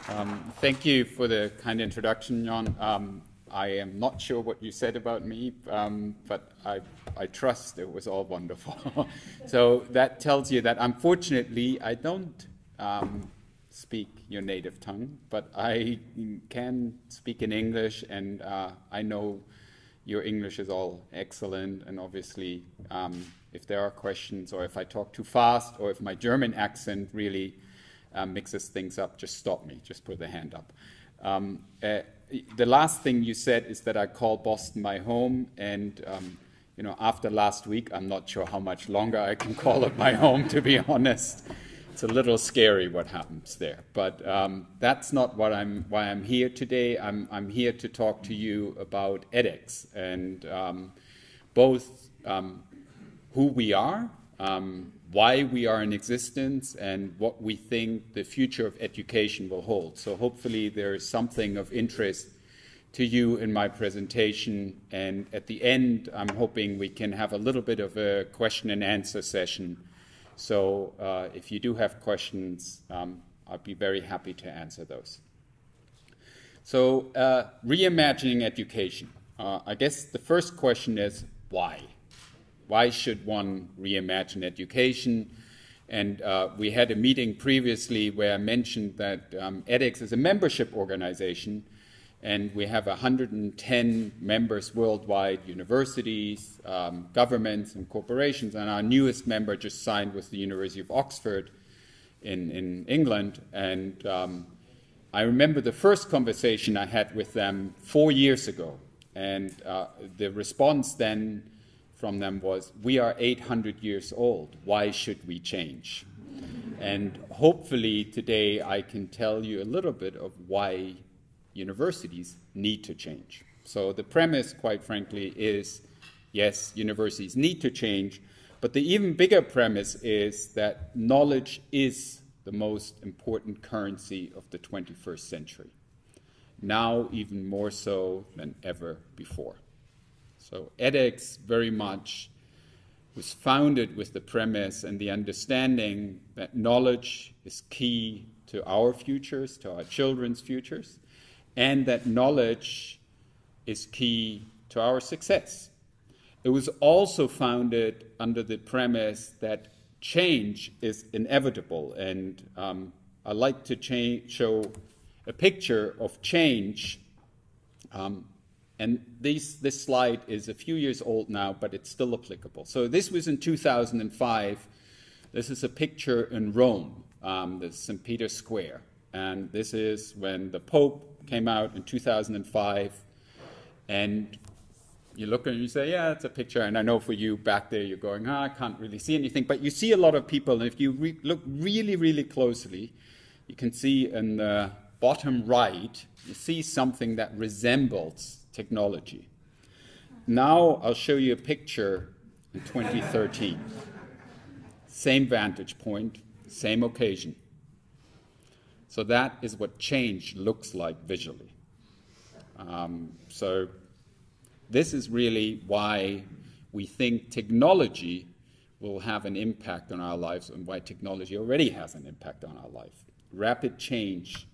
Thank you for the kind introduction, Jan. I am not sure what you said about me, but I trust it was all wonderful. So that tells you that unfortunately I don't speak your native tongue, but I can speak in English, and I know your English is all excellent, and obviously if there are questions or if I talk too fast or if my German accent really mixes things up, just stop me, just put the hand up. The last thing you said is that I call Boston my home, and you know, after last week, I'm not sure how much longer I can call it my home, to be honest. It's a little scary what happens there, but that's not why I'm here today. I'm here to talk to you about edX, and both who we are, why we are in existence, and what we think the future of education will hold. So hopefully there is something of interest to you in my presentation, and at the end I'm hoping we can have a little bit of a question and answer session. So if you do have questions, I'd be very happy to answer those. So reimagining education. I guess the first question is why? Why should one reimagine education? And we had a meeting previously where I mentioned that edX is a membership organization, and we have 110 members worldwide, universities, governments, and corporations. And our newest member just signed with the University of Oxford in England. And I remember the first conversation I had with them 4 years ago. And the response then from them was, we are 800 years old. Why should we change? And hopefully today I can tell you a little bit of why universities need to change. So the premise, quite frankly, is, yes, universities need to change, but the even bigger premise is that knowledge is the most important currency of the 21st century, now even more so than ever before. So edX very much was founded with the premise and the understanding that knowledge is key to our futures, to our children's futures, and that knowledge is key to our success. It was also founded under the premise that change is inevitable, and I like to show a picture of change. And this slide is a few years old now, but it's still applicable. So this was in 2005. This is a picture in Rome, the St. Peter's Square. And this is when the Pope came out in 2005. And you look and you say, yeah, it's a picture. And I know for you back there, you're going, I can't really see anything. But you see a lot of people. And if you look really, really closely, you can see in the bottom right, you see something that resembles technology. Now I'll show you a picture in 2013. Same vantage point, same occasion. So that is what change looks like visually. So this is really why we think technology will have an impact on our lives, and why technology already has an impact on our life. Rapid change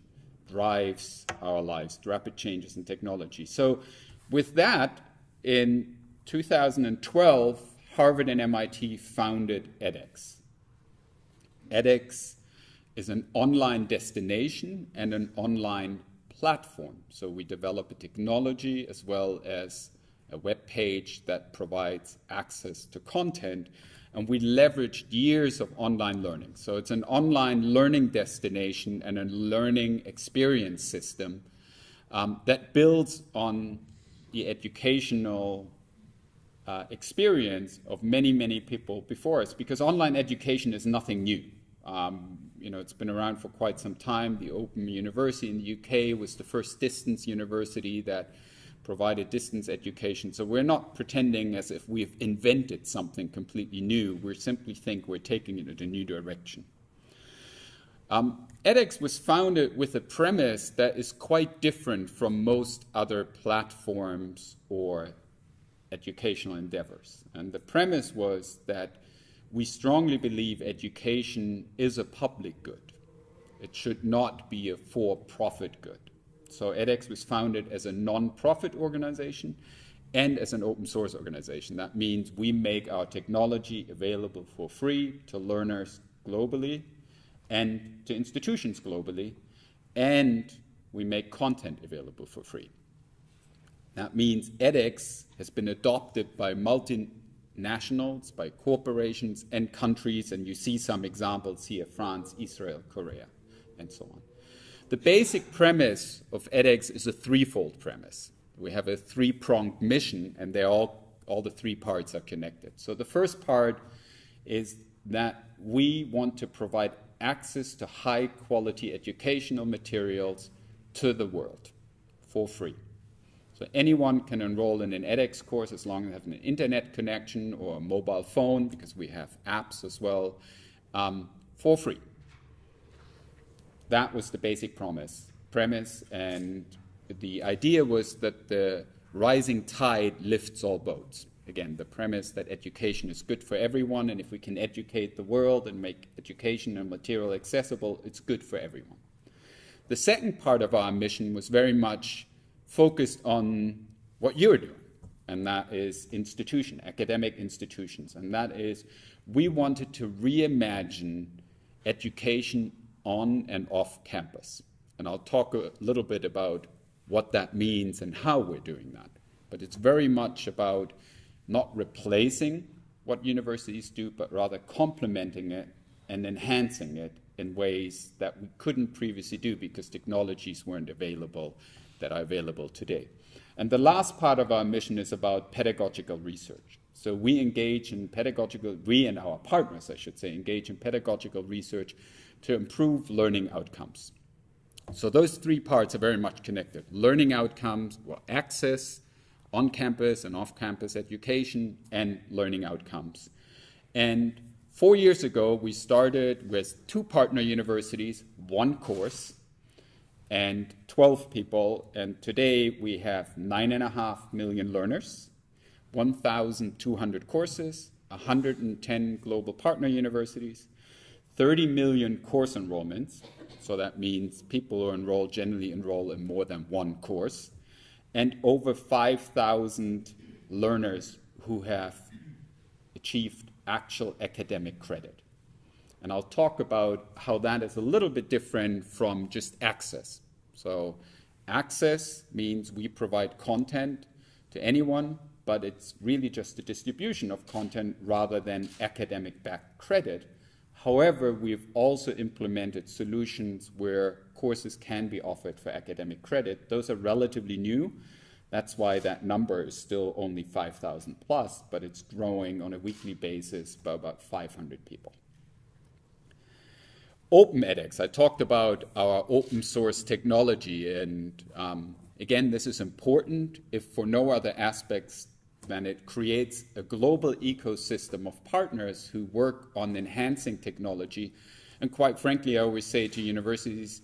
drives our lives, rapid changes in technology. So with that, in 2012, Harvard and MIT founded edX. edX is an online destination and an online platform. So we develop a technology as well as a web page that provides access to content, and we leveraged years of online learning. So it's an online learning destination and a learning experience system that builds on the educational experience of many, many people before us, because online education is nothing new. You know, it's been around for quite some time. The Open University in the UK was the first distance university that provided distance education. So we're not pretending as if we've invented something completely new. We simply think we're taking it in a new direction. edX was founded with a premise that is quite different from most other platforms or educational endeavors. And the premise was that we strongly believe education is a public good. It should not be a for-profit good. So edX was founded as a non-profit organization and as an open source organization. That means we make our technology available for free to learners globally and to institutions globally, and we make content available for free. That means edX has been adopted by multinationals, by corporations and countries, and you see some examples here: France, Israel, Korea, and so on. The basic premise of edX is a threefold premise. We have a three-pronged mission, and they're all the three parts are connected. So the first part is that we want to provide access to high-quality educational materials to the world for free. So anyone can enroll in an edX course as long as they have an internet connection or a mobile phone, because we have apps as well, for free. That was the basic premise, and the idea was that the rising tide lifts all boats. Again, the premise that education is good for everyone, and if we can educate the world and make education and material accessible, it's good for everyone. The second part of our mission was very much focused on what you're doing, and that is academic institutions. And that is, we wanted to reimagine education on and off campus. And I'll talk a little bit about what that means and how we're doing that. But it's very much about not replacing what universities do, but rather complementing it and enhancing it in ways that we couldn't previously do because technologies weren't available that are available today. And the last part of our mission is about pedagogical research. So we and our partners, I should say, engage in pedagogical research to improve learning outcomes. So those three parts are very much connected. Learning outcomes, access, on-campus and off-campus education, and learning outcomes. And 4 years ago, we started with 2 partner universities, 1 course, and 12 people. And today we have 9.5 million learners, 1,200 courses, 110 global partner universities, 30 million course enrollments. So that means people who generally enroll in more than 1 course, and over 5,000 learners who have achieved actual academic credit. And I'll talk about how that is a little bit different from just access. So access means we provide content to anyone, but it's really just the distribution of content rather than academic-backed credit. However, we've also implemented solutions where courses can be offered for academic credit. Those are relatively new. That's why that number is still only 5,000 plus, but it's growing on a weekly basis by about 500 people. Open edX, I talked about our open source technology, and again, this is important if for no other aspects than it creates a global ecosystem of partners who work on enhancing technology. And quite frankly, I always say to universities,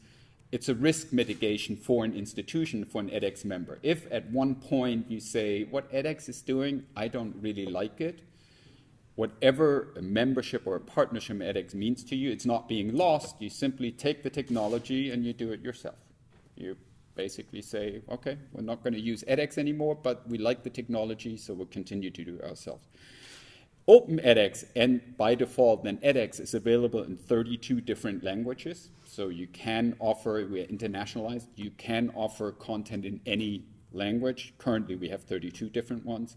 it's a risk mitigation for an institution, for an edX member. If at one point you say, what edX is doing, I don't really like it, whatever a membership or a partnership with edX means to you, it's not being lost. You simply take the technology and you do it yourself. You basically say, okay, we're not going to use edX anymore, but we like the technology, so we'll continue to do it ourselves. Open edX, and by default, then edX is available in 32 different languages. So you can offer, we're internationalized, you can offer content in any language. Currently, we have 32 different ones.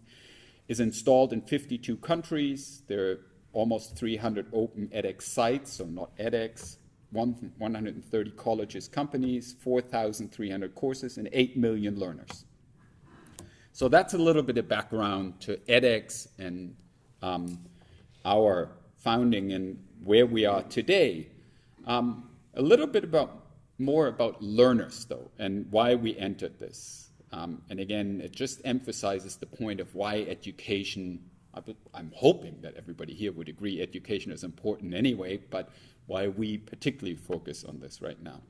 Is installed in 52 countries. There are almost 300 open edX sites, so not edX, 130 colleges, companies, 4,300 courses, and 8 million learners. So that's a little bit of background to edX and our founding and where we are today. A little bit more about learners, though, and why we entered this. And again, it just emphasizes the point of why education, I'm hoping that everybody here would agree education is important anyway, but why we particularly focus on this right now.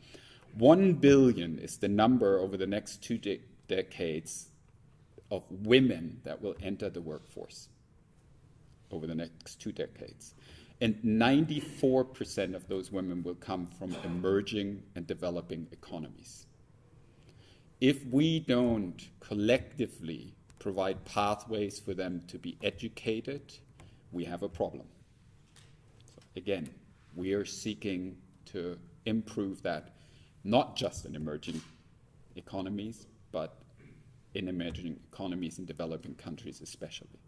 1 billion is the number over the next 2 decades of women that will enter the workforce over the next 2 decades. And 94% of those women will come from emerging and developing economies. If we don't collectively provide pathways for them to be educated, we have a problem. So again, we are seeking to improve that, not just in emerging economies, but in emerging economies in developing countries especially.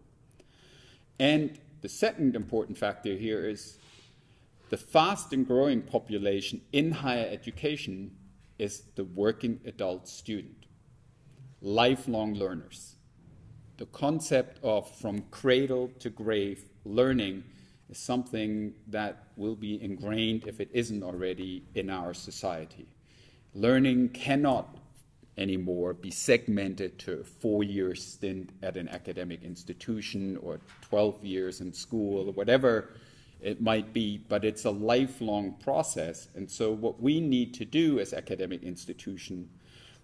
And the second important factor here is the fast and growing population in higher education is the working adult student, lifelong learners. The concept of from cradle to grave learning is something that will be ingrained, if it isn't already, in our society. Learning cannot anymore be segmented to a 4-year stint at an academic institution or 12 years in school or whatever it might be, but it's a lifelong process. And so what we need to do as academic institutions,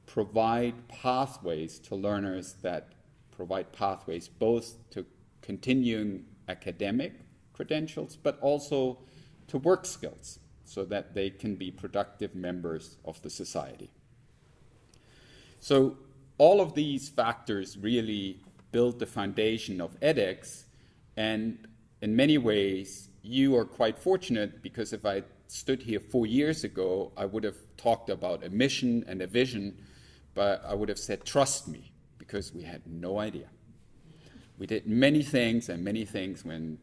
provide pathways to learners that provide pathways both to continuing academic credentials, but also to work skills so that they can be productive members of the society. So all of these factors really build the foundation of edX, and in many ways you are quite fortunate, because if I stood here 4 years ago, I would have talked about a mission and a vision, but I would have said, trust me, because we had no idea. We did many things, and many things went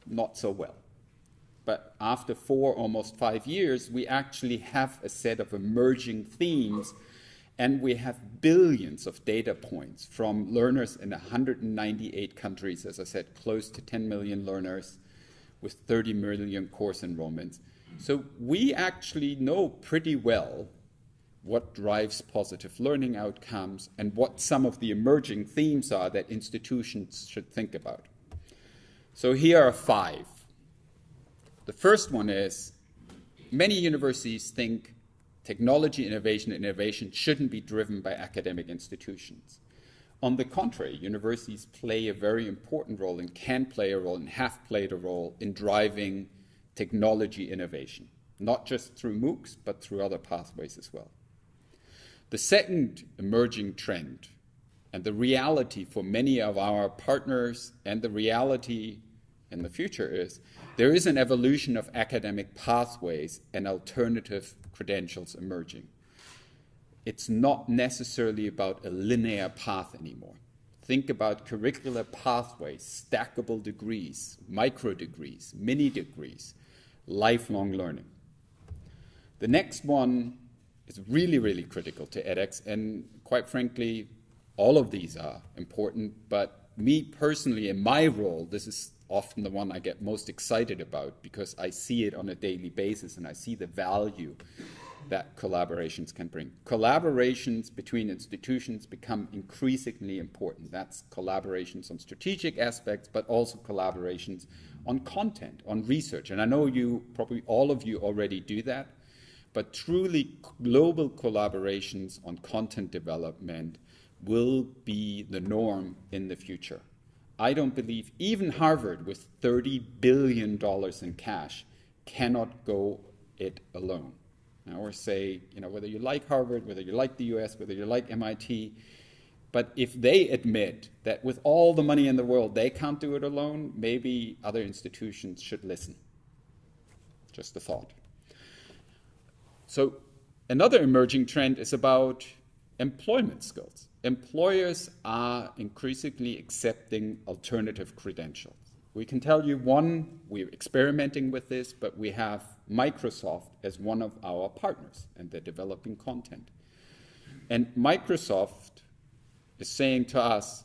not so well. But after 4, almost 5 years, we actually have a set of emerging themes, and we have billions of data points from learners in 198 countries, as I said, close to 10 million learners with 30 million course enrollments. So we actually know pretty well what drives positive learning outcomes and what some of the emerging themes are that institutions should think about. So here are 5. The first one is, many universities think technology innovation shouldn't be driven by academic institutions. On the contrary, universities play a very important role and can play a role and have played a role in driving technology innovation, not just through MOOCs, but through other pathways as well. The second emerging trend, and the reality for many of our partners, and the reality in the future, is there is an evolution of academic pathways and alternative credentials emerging. It's not necessarily about a linear path anymore. Think about curricular pathways, stackable degrees, micro degrees, mini degrees, lifelong learning. The next one is really, really critical to edX, and quite frankly, all of these are important, but me personally, in my role, this is often the one I get most excited about, because I see it on a daily basis and I see the value that collaborations can bring. Collaborations between institutions become increasingly important. That's collaborations on strategic aspects, but also collaborations on content, on research. And I know you, probably all of you already do that, but truly global collaborations on content development will be the norm in the future. I don't believe even Harvard, with $30 billion in cash, cannot go it alone. Now, or say, whether you like Harvard, whether you like the US, whether you like MIT, but if they admit that with all the money in the world they can't do it alone, maybe other institutions should listen. Just a thought. So another emerging trend is about employment skills. Employers are increasingly accepting alternative credentials. We can tell you one, we're experimenting with this, but we have Microsoft as one of our partners, and they're developing content. And Microsoft is saying to us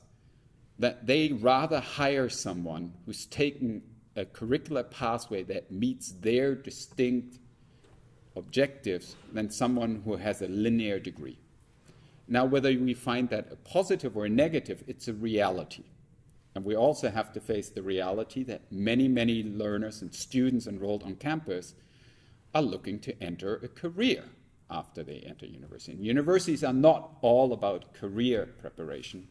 that they rather hire someone who's taken a curricular pathway that meets their distinct objectives than someone who has a linear degree. Now, whether we find that a positive or a negative, it's a reality. And we also have to face the reality that many, many learners and students enrolled on campus are looking to enter a career after they enter university. And universities are not all about career preparation,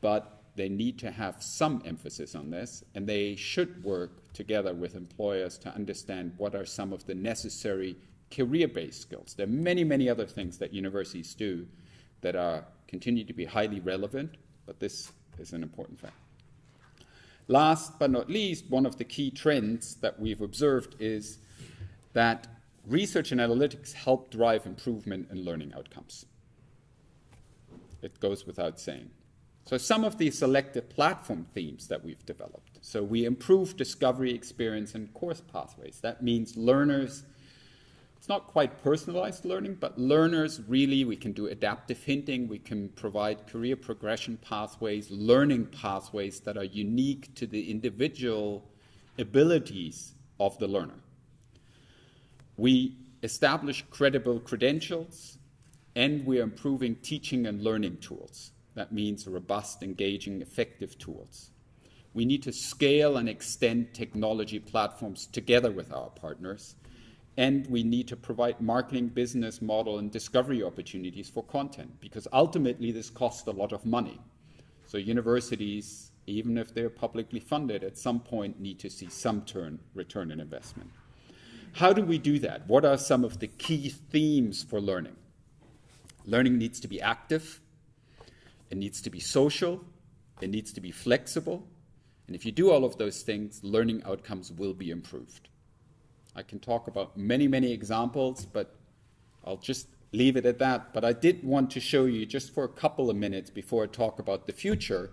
but they need to have some emphasis on this, and they should work together with employers to understand what are some of the necessary career-based skills. There are many, many other things that universities do that continue to be highly relevant, but this is an important fact. Last but not least, one of the key trends that we've observed is that research and analytics help drive improvement in learning outcomes. It goes without saying. So some of the selected platform themes that we've developed. So we improve discovery experience and course pathways. That means learners, it's not quite personalized learning, but learners really, we can do adaptive hinting, we can provide career progression pathways, learning pathways that are unique to the individual abilities of the learner. We establish credible credentials, and we are improving teaching and learning tools. That means robust, engaging, effective tools. We need to scale and extend technology platforms together with our partners, and we need to provide marketing, business model, and discovery opportunities for content, because ultimately this costs a lot of money. So universities, even if they're publicly funded, at some point need to see some return on investment. How do we do that? What are some of the key themes for learning? Learning needs to be active, it needs to be social, it needs to be flexible, and if you do all of those things, learning outcomes will be improved. I can talk about many, many examples, but I'll just leave it at that. But I did want to show you, just for a couple of minutes before I talk about the future,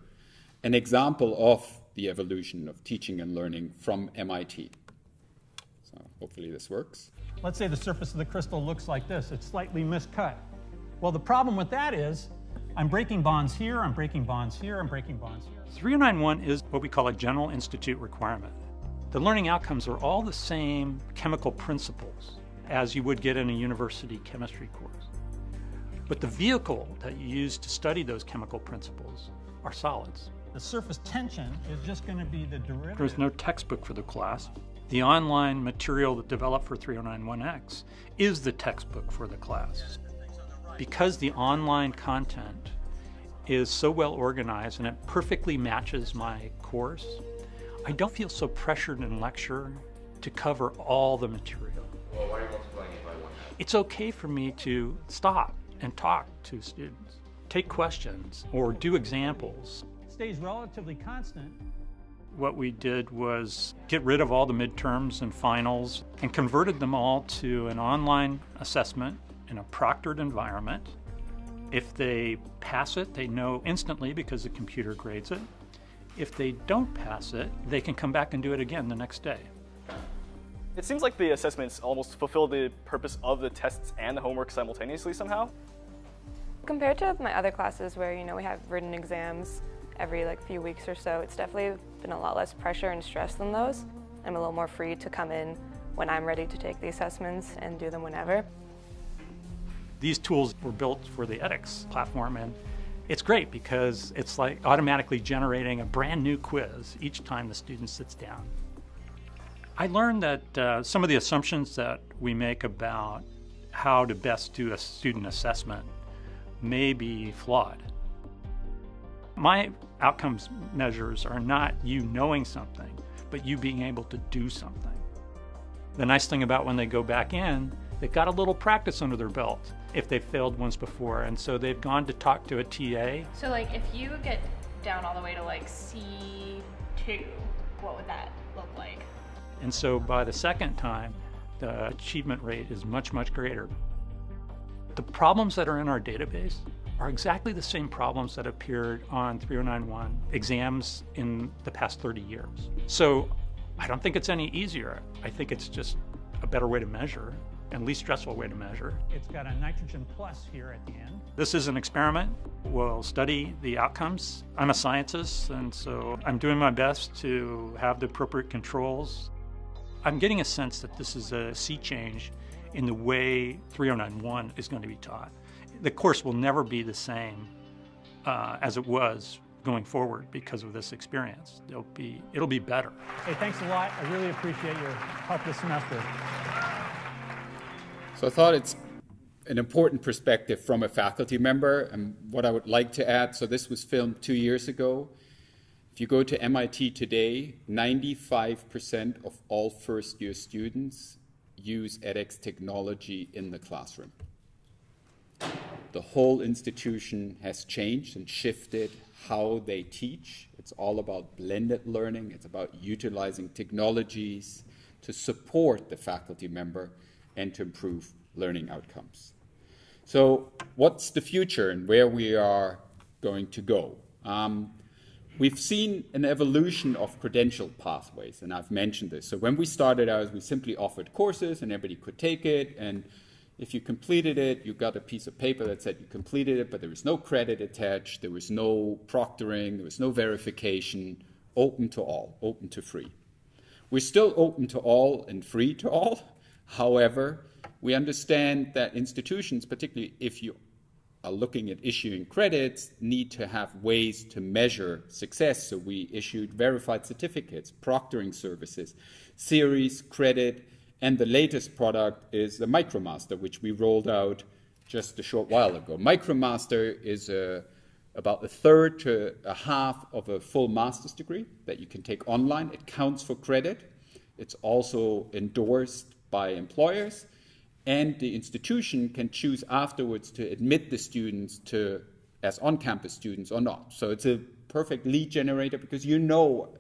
an example of the evolution of teaching and learning from MIT. So hopefully this works. Let's say the surface of the crystal looks like this. It's slightly miscut. Well, the problem with that is I'm breaking bonds here, I'm breaking bonds here, I'm breaking bonds here. 3091 is what we call a general institute requirement. The learning outcomes are all the same chemical principles as you would get in a university chemistry course. But the vehicle that you use to study those chemical principles are solids. The surface tension is just going to be the derivative. There's no textbook for the class. The online material that developed for 3091X is the textbook for the class. Because the online content is so well organized and it perfectly matches my course, I don't feel so pressured in lecture to cover all the material. Well, why are you multiplying it by 1/2? It's okay for me to stop and talk to students, take questions, or do examples. It stays relatively constant. What we did was get rid of all the midterms and finals and converted them all to an online assessment in a proctored environment. If they pass it, they know instantly because the computer grades it. If they don't pass it, they can come back and do it again the next day. It seems like the assessments almost fulfill the purpose of the tests and the homework simultaneously somehow. Compared to my other classes where, we have written exams every few weeks or so, it's definitely been a lot less pressure and stress than those. I'm a little more free to come in when I'm ready to take the assessments and do them whenever. These tools were built for the edX platform, and it's great because it's like automatically generating a brand new quiz each time the student sits down. I learned that some of the assumptions that we make about how to best do a student assessment may be flawed. My outcomes measures are not you knowing something, but you being able to do something. The nice thing about when they go back in, they've got a little practice under their belt if they've failed once before, and so they've gone to talk to a TA. So if you get down all the way to C2, what would that look like? And so by the second time, the achievement rate is much, much greater. The problems that are in our database are exactly the same problems that appeared on 3091 exams in the past 30 years. So I don't think it's any easier. I think it's just a better way to measure and least stressful way to measure. It's got a nitrogen plus here at the end. This is an experiment. We'll study the outcomes. I'm a scientist, and so I'm doing my best to have the appropriate controls. I'm getting a sense that this is a sea change in the way 3091 is going to be taught. The course will never be the same as it was going forward because of this experience. It'll be better. Hey, thanks a lot. I really appreciate your help this semester. So I thought it's an important perspective from a faculty member, and what I would like to add, so this was filmed 2 years ago. If you go to MIT today, 95% of all first-year students use edX technology in the classroom. The whole institution has changed and shifted how they teach. It's all about blended learning. It's about utilizing technologies to support the faculty member and to improve learning outcomes. So what's the future and where we are going to go? We've seen an evolution of credential pathways, and I've mentioned this. So when we started out, we simply offered courses and everybody could take it, and if you completed it, you got a piece of paper that said you completed it, but there was no credit attached, there was no proctoring, there was no verification, open to all, open to free. We're still open to all and free to all. However, we understand that institutions, particularly if you are looking at issuing credits, need to have ways to measure success. So we issued verified certificates, proctoring services, series, credit, and the latest product is the MicroMaster, which we rolled out just a short while ago. MicroMaster is about a third to a half of a full master's degree that you can take online. It counts for credit. It's also endorsed by employers. And the institution can choose afterwards to admit the students to as on-campus students or not. So it's a perfect lead generator because you know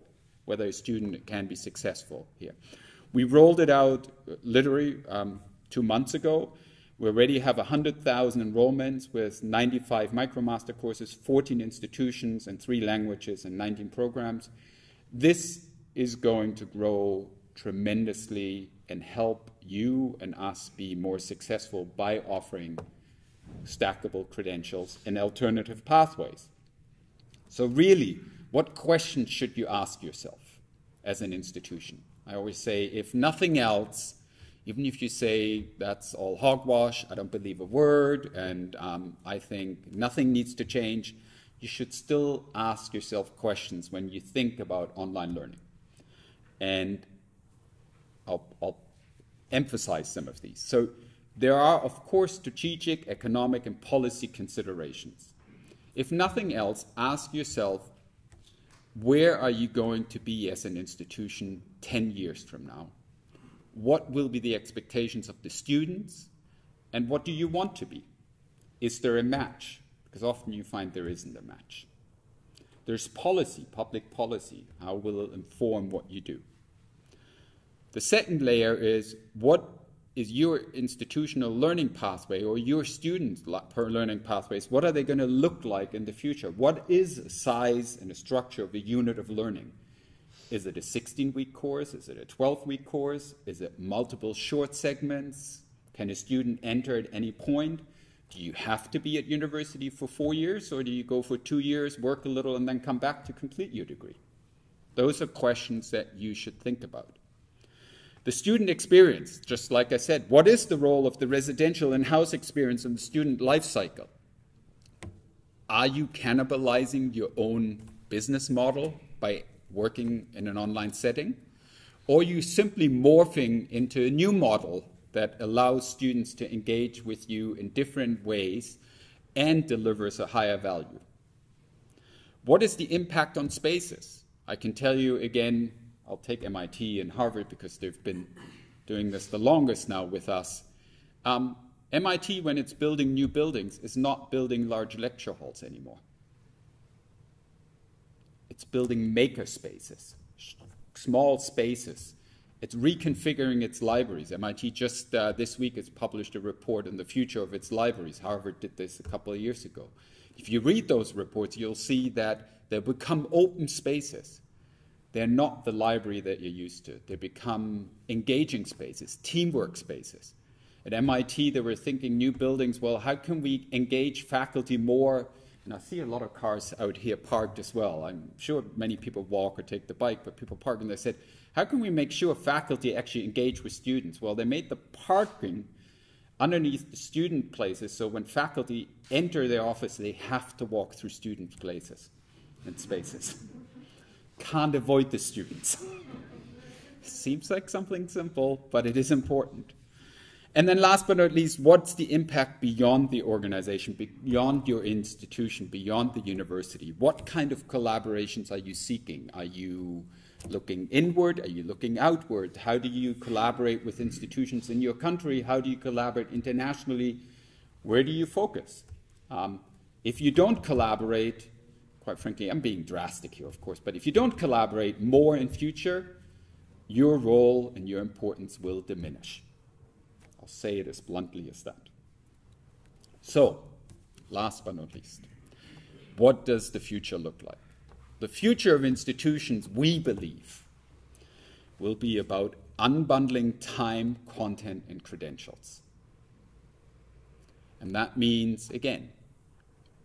whether a student can be successful here. We rolled it out literally 2 months ago. We already have 100,000 enrollments with 95 MicroMaster courses, 14 institutions and 3 languages and 19 programs. This is going to grow tremendously and help you and us be more successful by offering stackable credentials and alternative pathways. So really, what questions should you ask yourself as an institution? I always say, if nothing else, even if you say that's all hogwash, I don't believe a word, and I think nothing needs to change, you should still ask yourself questions when you think about online learning. And I'll emphasize some of these. So there are, of course, strategic, economic, and policy considerations. If nothing else, ask yourself, where are you going to be as an institution 10 years from now? What will be the expectations of the students? And what do you want to be? Is there a match? Because often you find there isn't a match. There's policy, public policy. How will it inform what you do? The second layer is, what is your institutional learning pathway or your students' learning pathways? What are they going to look like in the future? What is the size and the structure of a unit of learning? Is it a 16-week course? Is it a 12-week course? Is it multiple short segments? Can a student enter at any point? Do you have to be at university for 4 years, or do you go for 2 years, work a little, and then come back to complete your degree? Those are questions that you should think about. The student experience, just like I said, what is the role of the residential and house experience in the student life cycle? Are you cannibalizing your own business model by working in an online setting? Or are you simply morphing into a new model that allows students to engage with you in different ways and delivers a higher value? What is the impact on spaces? I can tell you again, I'll take MIT and Harvard because they've been doing this the longest now with us. MIT, when it's building new buildings, is not building large lecture halls anymore. It's building maker spaces, small spaces. It's reconfiguring its libraries. MIT just this week has published a report on the future of its libraries. Harvard did this a couple of years ago. If you read those reports, you'll see that they become open spaces. They're not the library that you're used to. They become engaging spaces, teamwork spaces. At MIT, they were thinking new buildings, well, how can we engage faculty more? And I see a lot of cars out here parked as well. I'm sure many people walk or take the bike, but people park, and they said, how can we make sure faculty actually engage with students? Well, they made the parking underneath the student places, so when faculty enter their office, they have to walk through student places and spaces. Can't avoid the students. Seems like something simple, but it is important. And then last but not least, what's the impact beyond the organization, beyond your institution, beyond the university? What kind of collaborations are you seeking? Are you looking inward? Are you looking outward? How do you collaborate with institutions in your country? How do you collaborate internationally? Where do you focus? If you don't collaborate, quite frankly, I'm being drastic here, of course, but if you don't collaborate more in future, your role and your importance will diminish. I'll say it as bluntly as that. So, last but not least, what does the future look like? The future of institutions, we believe, will be about unbundling time, content, and credentials. And that means, again,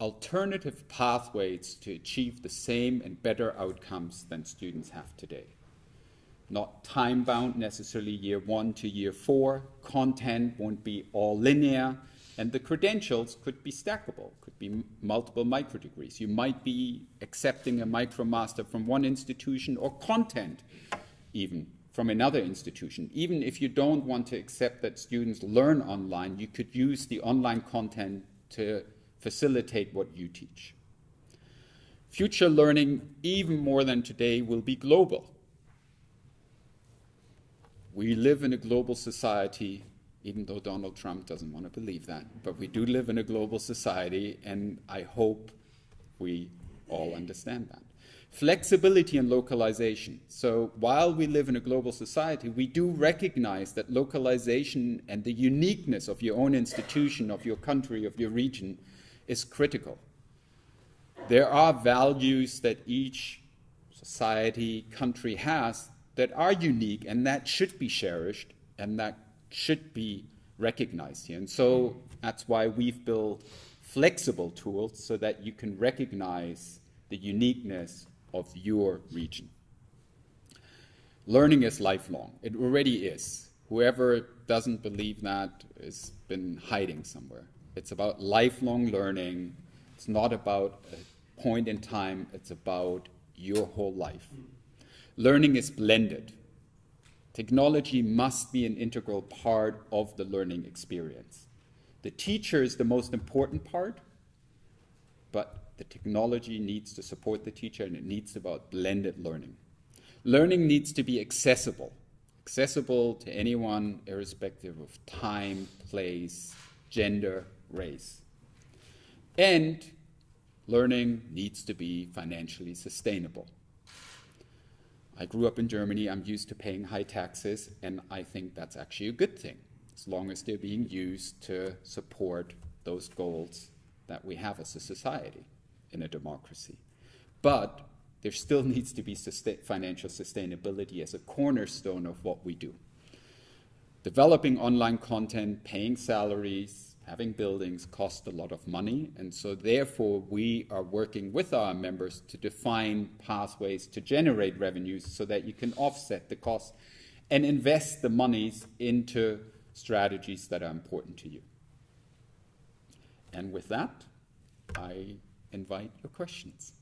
alternative pathways to achieve the same and better outcomes than students have today. Not time-bound necessarily year 1 to year 4. Content won't be all linear, and the credentials could be stackable, could be multiple microdegrees. You might be accepting a micromaster from one institution or content even from another institution. Even if you don't want to accept that students learn online, you could use the online content to facilitate what you teach. Future learning, even more than today, will be global. We live in a global society, even though Donald Trump doesn't want to believe that, but we do live in a global society, and I hope we all understand that. Flexibility and localization. So while we live in a global society, we do recognize that localization and the uniqueness of your own institution, of your country, of your region is critical. There are values that each society, country has that are unique and that should be cherished and that should be recognized here. And so that's why we've built flexible tools so that you can recognize the uniqueness of your region. Learning is lifelong. It already is. Whoever doesn't believe that has been hiding somewhere. It's about lifelong learning. It's not about a point in time. It's about your whole life. Learning is blended. Technology must be an integral part of the learning experience. The teacher is the most important part, but the technology needs to support the teacher, and it needs about blended learning. Learning needs to be accessible to anyone, irrespective of time, place, gender, race. And learning needs to be financially sustainable. I grew up in Germany. I'm used to paying high taxes, and I think that's actually a good thing, as long as they're being used to support those goals that we have as a society in a democracy. But there still needs to be financial sustainability as a cornerstone of what we do. Developing online content, paying salaries, having buildings cost a lot of money, and so therefore we are working with our members to define pathways to generate revenues so that you can offset the cost and invest the monies into strategies that are important to you. And with that, I invite your questions.